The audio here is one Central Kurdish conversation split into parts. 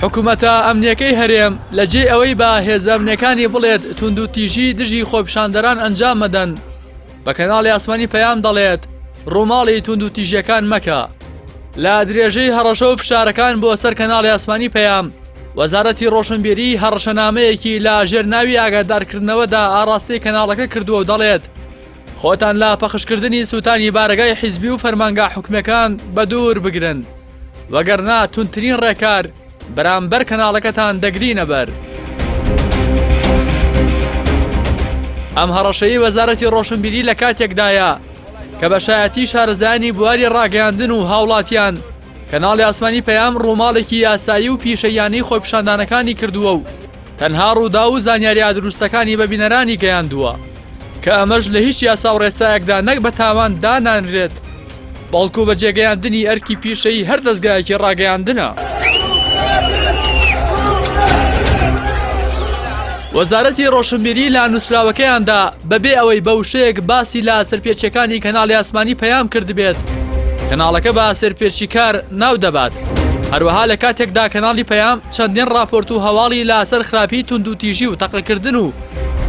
حکوومەتە ئەمنیەکەی هەرێم لەجێ ئەوەی بە هێزە ئەمنیەکانی بڵێت توند و تیژی دژی خۆپیشاندەران ئەنجام مەدەن بە کەناڵی ئاسمانی پەیام دەڵێت ڕووماڵی توند و تیژیەکان مەکە. لە درێژەی هەڕەشە و فشارەکان بۆ سەر کەناڵی ئاسمانی پەیام وەزارەتی ڕۆشنبیری هەڕەشەنامەیەکی لە ژێرناوی ئاگادارکردنەوەدا ئاراستی کەناڵەکە کردووە و دەڵێت خۆتان لە پەخشکردنی سووتانی بارگای حیزبی و فەرمانگا حکومەکان بە دوور بگرن وەگەرنا توندترین ڕێکار بەرامبەر کەناڵەکەتان دەگرینە بەر. ئەم هەڕەشەی وەزارەتی ڕۆشنبیری لە کاتێکدایە کە بە شایەتی شارەزایانی بواری ڕاگەیاندن و هاوڵاتیان کەناڵی ئاسمانی پەیام ڕووماڵێکی یاسایی و پیشەیانی خۆپیشاندانەکانی کردووە و تەنها ڕوودا و زانیاری دروستەکانی بە بینەرانی گەیاندووە کە ئەمەش لە هیچ یاسا و ڕێسایەکدا نەک بە تاوان دانانرێت بەڵکو بە جێگەیاندنی ئەرکی پیشەی هەر دەستگایەکی ڕاگەیاندنە. وەزارەتی ڕۆشنبیری لە نووسراوەکەیاندا بەبێ ئەوەی بە وشەیەک باسی لە سەرپێچەکانی کەناڵی ئاسمانی پەیام کردبێت کەناڵەکە بە سەرپێچی کار ناو دەبات. هەروەها لە کاتێکدا کەناڵی پەیام چەندین راپۆرت و هەواڵی لەسەر خراپی تونند و تیژی و تەقەکردن و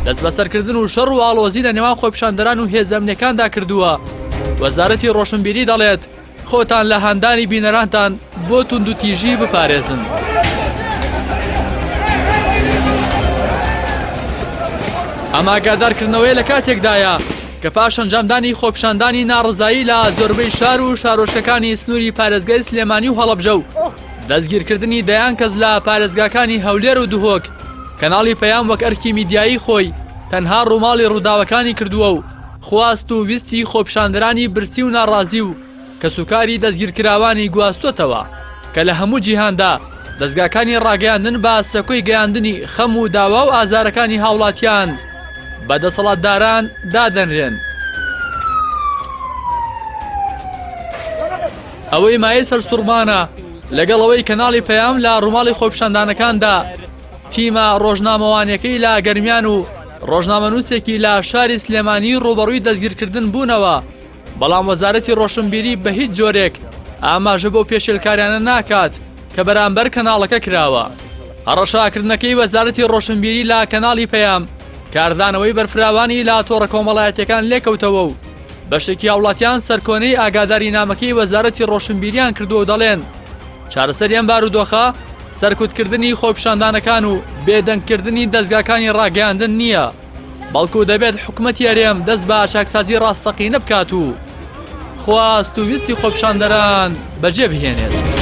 دەست بەسەرکردن و شەڕ و ئاڵۆزی لە نێوان خۆپیشاندەران و هێزە ئەمنیەکاندا کردووە. وەزارەتی ڕۆشنبیری دەڵێت خۆتان لە هەندانی بینەرانتان بۆ تونند و تیژی بپارێزن. ئاماگادارکردنەوەی لە کاتێکدایە کە پاش ئەنجامدانی خۆپیشاندانی ناڕزایی لە زۆربەی شار و شارۆشەکانی سنووری پارێزگای سلێمانی و هەڵەبجە و دەستگیرکردنی دەیان کەس لە پارێزگاکانی هەولێر و دوهۆک کەناڵی پەیام وەک ئەرکی میدیایی خۆی تەنها ڕووماڵی ڕووداوەکانی کردووە و خواست و ویستی خۆپیشاندەرانی برسی و ناڕازی و کە سوکاری دەستگیرکراوانی گواستوتەوە کە لە هەموو جیهاندا دەستگاکانی ڕاگەیاندن بە سەکۆی گەیاندنی خەم و داوا و ئازارەکانی هاوڵاتیان بەدەسەڵاتداران دادەنرێن. ئەوەی مایە سەرسوڕمانە لەگەڵەوەی کەناڵی پەیام لە ڕووماڵی خۆپیشاندانەکاندا تیمە ڕۆژنامەوانیەکەی لە گەرمیان و ڕۆژنامەنووسێکی لە شاری سلێمانی ڕوبەڕووی دەستگیرکردن بوونەوە بەڵام وەزارەتی ڕۆشنبیری بە هیچ جۆرێک ئاماژە بۆ پێشێلکاریانە ناکات کە بەرامبەر کەناڵەکە کراوە. هەڕەشاکردنەکەی وەزارەتی ڕۆشنبیری لە کەناڵی پەیام کاردانەوەی بەرفراوانی لە تۆڕە کۆمەڵایەتیەکان لێکەوتەوە و بەشێکی هاوڵاتیان سەرکۆنەی ئاگاداری نامەکەی وەزارەتی ڕۆشنبیریان کردووە و دەڵێن چارەسەریان بارودۆخە سەرکوتکردنی خۆپیشاندانەکان و بێدەنگکردنی دەستگاکانی ڕاگەیاندن نییە بەڵکو دەبێت حکوومەتی هەرێم دەست بە چاکسازی ڕاستەقینە بکات و خواست و ویستی خۆپیشاندەران بەجێ بهێنێت.